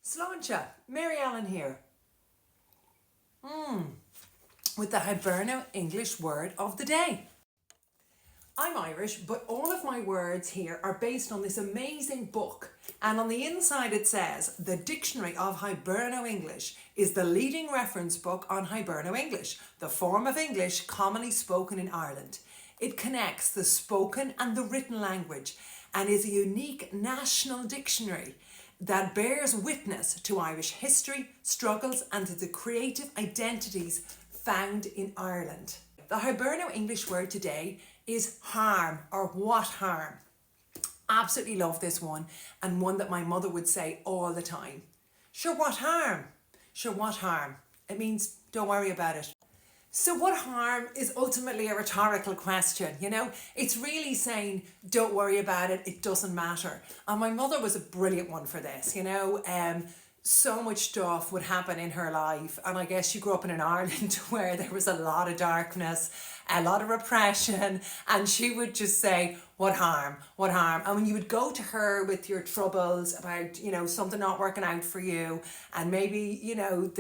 Slán, Mary Ellen here. With the Hiberno English word of the day. I'm Irish, but all of my words here are based on this amazing book. And on the inside it says, the Dictionary of Hiberno English is the leading reference book on Hiberno English, the form of English commonly spoken in Ireland. It connects the spoken and the written language and is a unique national dictionary that bears witness to Irish history, struggles and to the creative identities found in Ireland. The Hiberno English word today is harm, or what harm. Absolutely love this one, and one that my mother would say all the time. Sure, what harm? Sure, what harm? It means don't worry about it. So what harm is ultimately a rhetorical question, you know? It's really saying, don't worry about it, it doesn't matter. And my mother was a brilliant one for this, you know? So much stuff would happen in her life, and I guess she grew up in an Ireland where there was a lot of darkness, a lot of repression, and she would just say, what harm, what harm? And when you would go to her with your troubles about, you know, something not working out for you, and maybe, you know,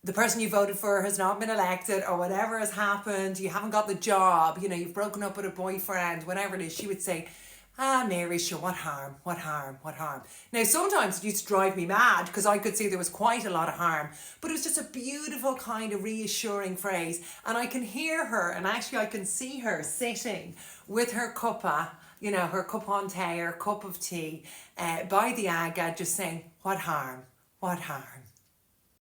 the person you voted for has not been elected, or whatever has happened, you haven't got the job, you know, you've broken up with a boyfriend, whatever it is, she would say, Mary, sure, what harm, what harm, what harm? Now, sometimes it used to drive me mad because I could see there was quite a lot of harm, but it was just a beautiful kind of reassuring phrase. And I can hear her, and actually I can see her sitting with her cuppa, you know, her cup on tea, her cup of tea, by the aga, just saying, what harm, what harm?